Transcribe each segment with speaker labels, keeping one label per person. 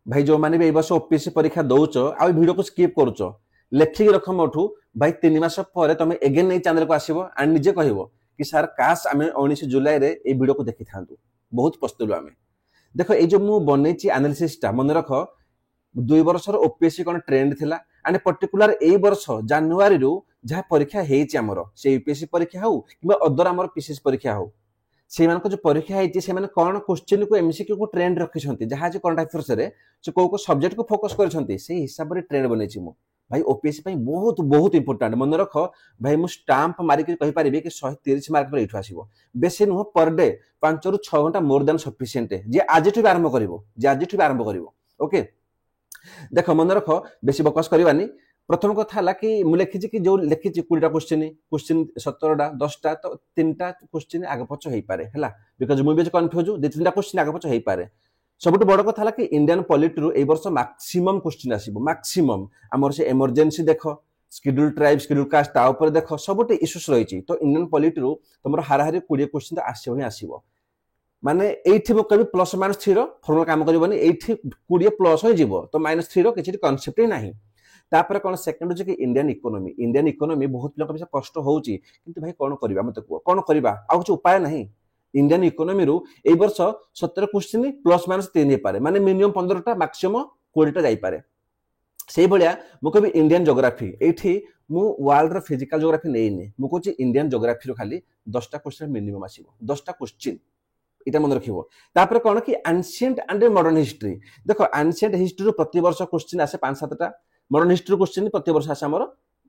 Speaker 1: भाई जो माने भी ए वर्ष ओपीएससी परीक्षा दउच आ वीडियो को स्किप करूच लेखिक रख मोठू भाई 3 मास पर तुम एगेन नहीं चैनल को आसीबो एंड निजे कहबो कि सर काश आमे 19 जुलाई रे ए वीडियो को देखि थांतु बहुत पस्तलु आमे देखो ए जो मु बनेची एनालिसिस टा मन रख 2 वर्षर ओपीएससी कोन ट्रेंड थिला एंड पर्टिकुलर ए वर्ष जनवरी रु जहा परीक्षा हेची हमरो से यूपीएससी परीक्षा हो किबा अदर हमर पीसीएस परीक्षा हो से मान को जो परीक्षा हेची से माने कोन क्वेश्चन को एमसीक्यू को ट्रेंड रखिसंती जहा जे करंट अफेयर्स रे से को सब्जेक्ट को फोकस करछंती से हिसाब रे ट्रेंड बनेची मु भाई ओपीएससी पई बहुत बहुत इंपोर्टेंट मन रख भाई मु स्टाम्प मारी के कहि परिबे कि 130 मार्क पर इठु आसीबो बेसी नुह पर डे 5 रु 6 घंटा मोर देन सफिशिएंट जे आज ठु आरंभ करिवो जे आज ठु आरंभ करिवो ओके देखो मन रख बेसी बकवास करबानी प्रथम कथा हला कि मु लिखिछि कि जो लिखिछि 20टा क्वेश्चन 17टा 10टा तो 3टा क्वेश्चन आगे पछ होई पारे हला बिकॉज़ मु भी कंफ्यूज 2-3टा क्वेश्चन आगे पछ होई पारे सबटु बड़ कथा हला कि इंडियन पॉलिटी रु ए वर्ष मैक्सिमम क्वेश्चन आसीबो मैक्सिमम हमर से इमरजेंसी देखो शेड्यूल ट्राइब शेड्यूल कास्ट ता ऊपर देखो सबटु इश्यूज रहिछि तो इंडियन पॉलिटी रु तमरो हाराहारी 20 क्वेश्चन तो आसीबो ही आसीबो माने एठी मो कभी प्लस माइनस 3 रो फॉर्मूला काम करबनी एठी 20 प्लस हो जिवो तो -3 रो किछि कांसेप्ट ही नाही तापर कोन सेकंड हो कि इंडियन इकोनॉमी बहुत लोक बिसा कष्ट होउची किंतु भाई कोन करबा मते को कोन करबा आ कुछ उपाय नाही इंडियन इकोनॉमी रु ए वर्ष 17 क्वेश्चन प्लस माइनस 3 हे पारे माने मिनिमम 15टा मैक्सिमम 20टा जाई पारे सेही भलिया मु कभी इंडियन ज्योग्राफी एठी मु वर्ल्ड रो फिजिकल ज्योग्राफी नेइनी मु कोची इंडियन ज्योग्राफी रो खाली 10टा क्वेश्चन मिनिमम आसीबो 10टा क्वेश्चन इटा मन रखिबो तापर कोन कि एंशिएंट एंड मॉडर्न हिस्ट्री देखो एंशिएंट हिस्ट्री रो प्रति वर्ष क्वेश्चन आसे 5-7टा मॉडर्न हिस्ट्री क्वेश्चन प्रति वर्ष आसे हमर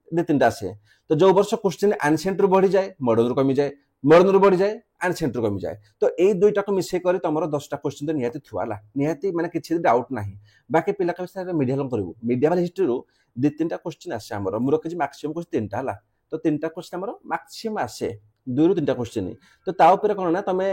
Speaker 1: 2-3टा आसे तो जो वर्ष क्वेश्चन एंशिएंट रो बढ़ी जाए मॉडर्न रो कमी जाए मॉडर्न रो बढ़ी जाए एंशिएंट रो कमी जाए तो ए दुईटा को मिसे करी तमरो 10टा क्वेश्चन तो निहाती थुआला निहाती माने किछि डाउट नाही बाकी पिला का विषय मीडियम करबो मीडियम हिस्ट्री रो 2-3टा क्वेश्चन आसे हमर मु रखि मैक्सिमम क्वेश्चन 3टा हला तो 3टा क्वेश्चन हमर मैक्सिमम आसे 2-3टा क्वेश्चन तो ता ऊपर कोन ना तमे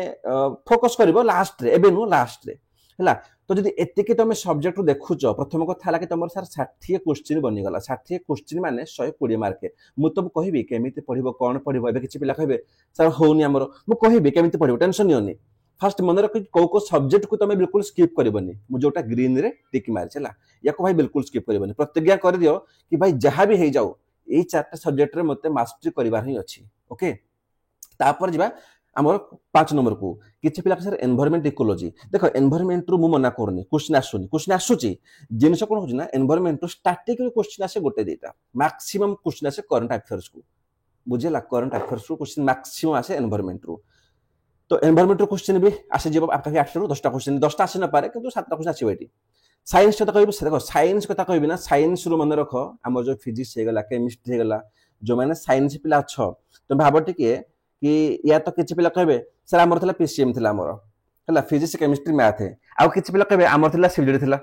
Speaker 1: फोकस करबो लास्ट रे एबे नु लास्ट रे हला तो जदि एतिके तमे सब्जेक्ट रो देखुछ प्रथम कथा हला कि तमर सर 60 क्वेश्चन बनि गला 60 क्वेश्चन माने 120 मार्क मु तब कहिबी केमिति पढिबो कोन पढिबो एबे किछि पिला कहबे सर होनी हमर मु कहिबी केमिति पढिबो टेंशन नियोनी फर्स्ट मन रख को सब्जेक्ट को तमे बिल्कुल स्किप करबनी मु जोटा ग्रीन रे टिक मारछ हला या को भाई बिल्कुल स्किप करबनी प्रतिज्ञा कर दियो कि भाई जहां भी हे जाऊ ए चारटा सब्जेक्ट रे मते मास्टरी करबार ही अछि ओके तापर जिबा हमर 5 नंबर को किछि पिला सर एनवायरनमेंट इकोलॉजी देखो एनवायरनमेंट रु मु मना करनी क्वेश्चन आसुची जिनस कोन होची ना एनवायरनमेंट स्टैटिक क्वेश्चन आसे गोटे देता मैक्सिमम क्वेश्चन आसे करंट अफेयर्स को बुझेला करंट अफेयर्स रु क्वेश्चन मैक्सिमम आसे एनवायरनमेंट रु तो एनवायरनमेंट रु क्वेश्चन भी आसे जेब आपका 8 रु 10टा क्वेश्चन 10टा आसे न पारे किंतु 7टा क्वेश्चन आसे बेटी साइंस कथा कहबो देखो साइंस कथा कहबी ना साइंस रु मन रखो हमर जो फिजिक्स हे गला केमिस्ट्री हे गला जो माने साइंस पिला छ तो भाबटी के कि या तो किछि पिला कहबे सर हमर थला पीसीएम थला हमर हला फिजिक्स केमिस्ट्री मैथ है आ किछि पिला कहबे हमर थला सिविल थला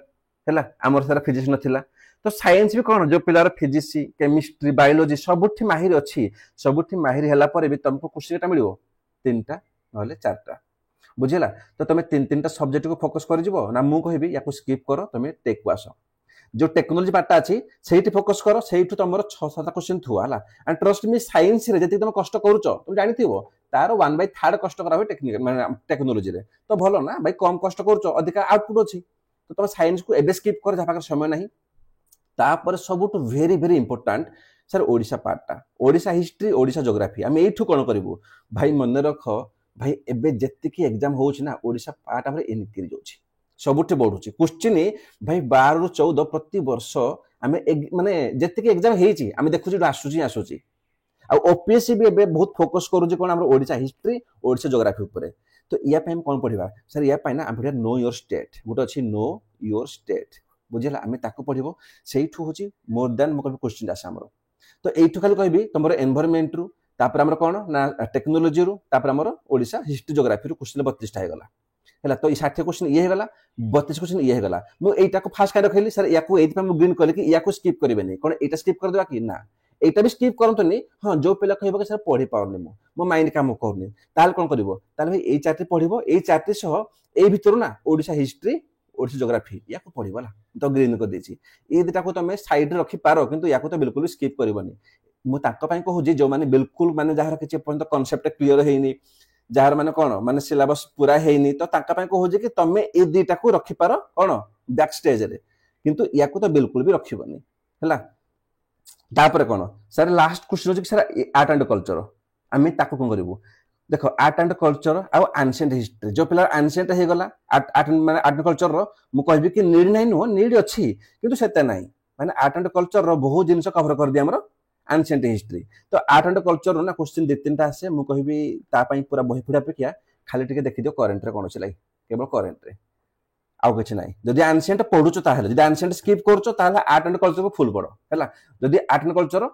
Speaker 1: हला हमर सर फिजिक्स नथिला तो साइंस भी कोन जो पिलार फिजिक्स केमिस्ट्री बायोलॉजी सबुठी माहिर अछि सबुठी माहिर हला पर भी तुमको क्वेश्चन टा मिलियो 3टा नहले 4टा बुझिला तो तमे 3-3टा सब्जेक्ट को फोकस कर जिवो ना मु कहबी या को स्किप करो तमे टेक को आसो जो टेक्नोलॉजी पार्ट अछि सेठी फोकस करो सेठु तमरो 6-7टा क्वेश्चन थुआ हला एंड ट्रस्ट मी साइंस रे जति तुम कष्ट करूचो तुम जानिथिबो तार 1/3 कष्ट करा होय टेक्निकल माने टेक्नोलॉजी रे तो भलो ना भाई कम कष्ट करूचो अधिक आउटपुट अछि तो तुम साइंस को एबे स्किप कर जापाकर समय नाही तापर सबुट very very important sir Odisha पार्टटा ओडिसा हिस्ट्री ओडिसा ज्योग्राफी हम एठु कोन करिवो भाई मन रख भाई एबे जति की एग्जाम होउछ ना ओडिसा पार्ट हमरे इनक्रीज होउछ सबुठे बढ़ुची क्वेश्चन भाई 12 रु 14 प्रति वर्ष आमे माने जति की एग्जाम हेची आमे देखुची आसुची आ ओपीएससी भी एबे बहुत फोकस करू जे कोन हमर ओडिसा हिस्ट्री ओडिसा ज्योग्राफी ऊपर तो या पे हम कोन पढिबा सर या पे ना हम पढिबा नो योर स्टेट गुट अछि नो योर स्टेट बुझिला आमे ताको पढिबो सेइठु होची मोर देन मो क्वेश्चन आसा हमर तो एइठु खाली कहबी तमरो एनवायरनमेंट रु तापर हमर कोन ना टेक्नोलॉजी रु तापर हमर ओडिसा हिस्ट्री ज्योग्राफी रु क्वेश्चन 32 टा हे गला हला तो 60 क्वेश्चन ये हे गला 32 क्वेश्चन ये हे गला मु एइटा को फास्ट का रखली सर या को एइथ पे मु ग्रीन कहले कि या को स्किप करबेनी कोन एइटा स्किप कर देबा कि ना एटा भी स्किप करंतनी हां जो पिला कहबो कि सर पढि पाउनी मो माइंड काम करनी ताल कोन करबो ताल भाई एई चार्ट पढिबो एई चार्ट सह एई भितर ना ओडिसा हिस्ट्री ओडिसा ज्योग्राफी या को पढिबला तो ग्रीन कर देछि ए दुटा को तमे साइड रे रखि पारो किंतु या को तो बिल्कुल स्किप करबनी मु ताको पई कहू जे जो माने बिल्कुल माने जहार किछि पर्यंत कांसेप्ट क्लियर हेइनी जहार माने कोन माने सिलेबस पूरा हेइनी तो ताका पई कहू जे कि तमे ए दुटा को रखि पारो कोन बैक स्टेज रे किंतु या को तो बिल्कुल भी रखिबनी हैला तापर कोन सर लास्ट क्वेश्चन हो सर आर्ट एंड कल्चर आम ताको कोन करबो देखो आर्ट एंड कल्चर आ एंशिएंट हिस्ट्री जो पिला एंशिएंट हे गला आर्ट माने आर्ट एंड कल्चर रो मु कहबी कि नीड नै नो नीड अछि किंतु सेते नै माने आर्ट एंड कल्चर रो बहुत जिंस कवर कर दिया हमरो एंशिएंट हिस्ट्री तो आर्ट एंड कल्चर रो ना क्वेश्चन दे तीनटा आसे मु कहबी ता पई पूरा बही फुडा अपेक्षा खाली टिके देखि दियो करंट रे कोन छि लाई केवल करंट रे आउ किछ नै जदि एंशिएंट पढुचो ताहले जदि एंशिएंट स्किप करचो ताहले आर्ट एंड कल्चर को फुल पढो हैला जदि आर्ट एंड कल्चर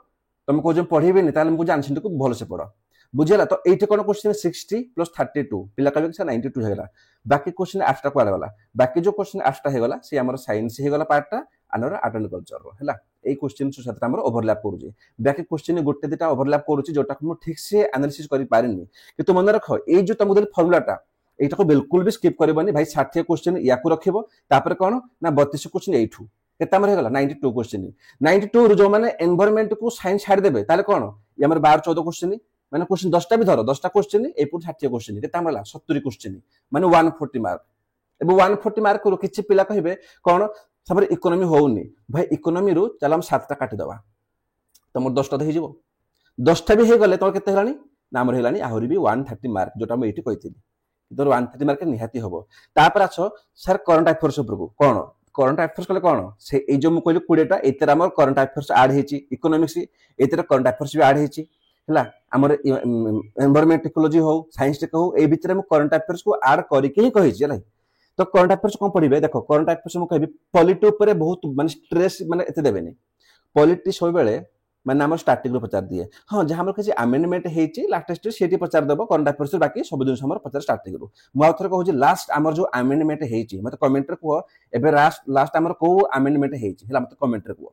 Speaker 1: तुम को जो पढिबे नि ताहले मु एंशिएंट को भलो से पढो बुझेला तो एठी कोन क्वेश्चन 60 प्लस 32 पिला कहबे कि 92 हे गला बाकी क्वेश्चन आफ्टर को गला बाकी जो क्वेश्चन आफ्टर हे गला से हमर साइंस हे गला पार्टटा अनर आर्ट एंड कल्चर रो हैला ए क्वेश्चन सो साथ हमर ओवरलैप करू बाकी क्वेश्चन गोटे दिटा ओवरलैप करू जोटा को ठीक से एनालिसिस करि पारिनी कि तो मन रखो ए जो तुम देल फार्मूलाटा एटा को बिल्कुल भी स्किप करबनी भाई 60 क्वेश्चन या को रखिबो तापर कोन ना 32 क्वेश्चन एठू केता हमर हे गला 92 क्वेश्चन 92 रो जो माने एनवायरनमेंट को साइंस छाड़ देबे ताले कोन ये हमर 12 14 क्वेश्चन माने क्वेश्चन 10टा भी धरो 10टा क्वेश्चन ए पुर 60 क्वेश्चन केता हमला 70 क्वेश्चन माने 140 मार्क एबो 140 मार्क रो किछि पिला कहिबे कोन सबर इकोनॉमी होउनी भाई इकोनॉमी रो चल हम 7टा काटि दबा तमर 10टा दै हिजो 10टा भी हे गले तोर केते हलानी नाम रहलानी आहुरी भी 130 मार्क जोटा मैं एठी कहिथिली तोर 130 मार्क निहाती होबो तापर आछो सर करंट अफेयर्स ऊपर को कोन करंट अफेयर्स कले कोन से ए जो मु कहली 20 टा एतर हमर करंट अफेयर्स ऐड हेची इकोनॉमिक्स एतर करंट अफेयर्स भी ऐड हेची हैला हमर एनवायरनमेंट इकोलॉजी हो साइंस टे हो ए भीतर मु करंट अफेयर्स को ऐड करि के ही कहि छी हैला तो करंट अफेयर्स कोन पढिबे देखो करंट अफेयर्स मु कहबी पॉलिटी ऊपर बहुत माने स्ट्रेस माने एते देबेनी पॉलिटी सोय बेले माने हमर स्टार्टिंग रो प्रचार दिए हां जहां हमर किछि अमेंडमेंट हेची लास्ट स्टेज सेठी प्रचार देबो करंट अफेयर्स बाकी सब दिन हमर प्रचार स्टार्टिंग रो मु आउथर कहू जे लास्ट हमर जो अमेंडमेंट हेची मते कमेंट रे को एबे लास्ट हमर को अमेंडमेंट हेची हैला मते कमेंट रे को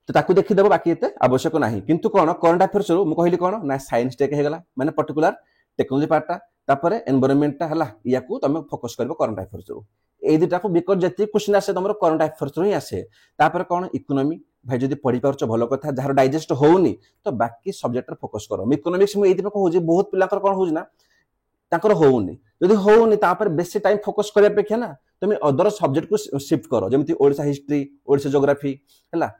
Speaker 1: तो ताकू देखि देबो बाकी एते आवश्यक नाही किंतु कोन करंट अफेयर्स रो मु कहली कोन ना साइंस टेक हे गला माने पर्टिकुलर टेक्नोलॉजी पार्टटा तापर एनवायरनमेंट टा हला या को तमे फोकस करबो करंट अफेयर्स रो ए दिटा को बिकॉज जति क्वेश्चन आसे तमरो करंट अफेयर्स रो ही आसे तापर कोन इकोनॉमी भाई जदि पढि पारछ भलो कथा जहार डाइजेस्ट होउनी तो बाकी सब्जेक्ट रे फोकस करो इकोनॉमिक्स में एति पे कहू जे बहुत पिला कोन होउज ना ताकर होउनी जदि होउनी तापर बेसी टाइम फोकस करे अपेक्षा ना तुम अदर सब्जेक्ट को शिफ्ट करो जेमति ओडिसा हिस्ट्री ओडिसा ज्योग्राफी हैला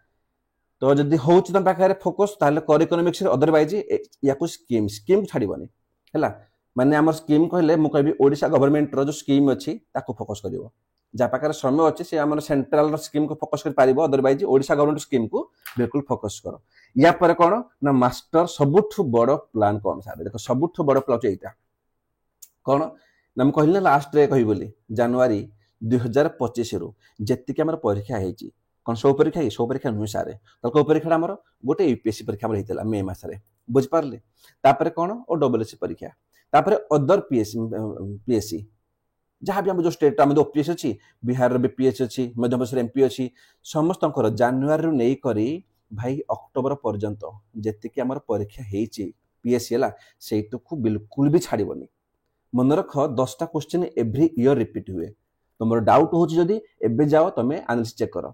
Speaker 1: तो जदि होउछ तम पाखरे फोकस ताले कर इकोनॉमिक्स रे अदरवाइज या को स्कीम छाड़ीबनी हैला माने हमर स्कीम कहले मु कहबी ओडिसा गवर्नमेंट रो जो स्कीम अछि ताको फोकस करिवो जा पाखरे समय अछि से हमर सेंट्रल रो स्कीम को फोकस कर पारिबो अदरवाइज ओडिसा गवर्नमेंट स्कीम को बिल्कुल फोकस करो या पर कोन ना मास्टर सबुठु बड़ प्लान कोन सारे देखो सबुठु बड़ प्लान एटा कोन ना हम कहले लास्ट रे कहि बोली जनवरी 2025 रो जेति के हमर परीक्षा हेची कोन सो परीक्षा नुई सारे तको परीक्षा हमर गोटे यूपीएससी परीक्षा हमर हेतला मे मास रे बुझ पारले तापर कोन ओ डबलएससी परीक्षा तापर अदर पीएससी जहाँ भी हम जो स्टेट हम ओपीएस अच्छी बिहार बीपीएस अच्छी मध्य प्रदेश एमपी अच्छी समस्त जनवरी नहीं करी भाई अक्टोबर पर्यंत जेतिकी आमर परीक्षा हेची पीएससी है सेटू को बिल्कुल भी छाड़बनी मन रख 10टा क्वेश्चन एवरी ईयर रिपीट हुए तुम डाउट हो जदि एबे जाओ तुम एनालिसिस चेक कर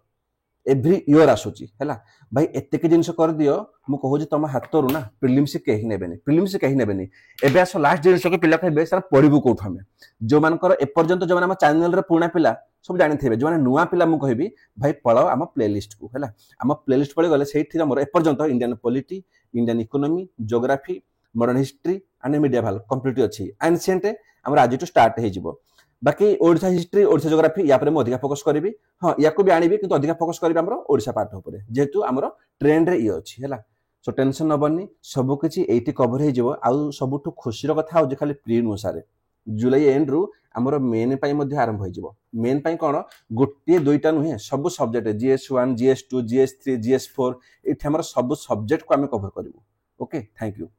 Speaker 1: एवरी ईयर आसुची हैला भाई एतेक जिनस कर दियो मु कहू जे तुम हाथ रू ना प्रिलिम्स कहीं नेबेनी एबे आसो लास्ट जिनस को पिला कहबे सर पढिबु कोठ हमें जो मानकर ए पर्यंत जो हम चैनल रे पुराना पिला सब जानि थेबे जो माने नुवा पिला मु कहबी भाई पळो हम प्लेलिस्ट को हैला हम प्लेलिस्ट पळे गले सेठी हमर ए पर्यंत Indian polity Indian economy geography modern history and medieval complete अछि एंशिएंट हमर आज टू स्टार्ट हे जिवो बाकी ओडिसा हिस्ट्री ओडिसा ज्योग्राफी या पर मैं अधिक फोकस करी हाँ या को भी आनी किंतु अधिक फोकस करी हमर ओडिसा पार्ट ऊपर जेहेतु हमर ट्रेंड रे ये अछि हैला सो टेंशन नबनी सब किछि एटी कवर हे जिवो आ सबुठु खुशीर कथा हो जे खाली प्री अनुसार जुलाई एंड रु हमर मेन पई मध्ये आरंभ हो जिवो मेन पई कोन गोटे दुईटा नुहे सब subject GS1 GS2 GS3 GS4 एठी हमर सब सब्जेक्ट को हम कवर करिवो ओके थैंक यू।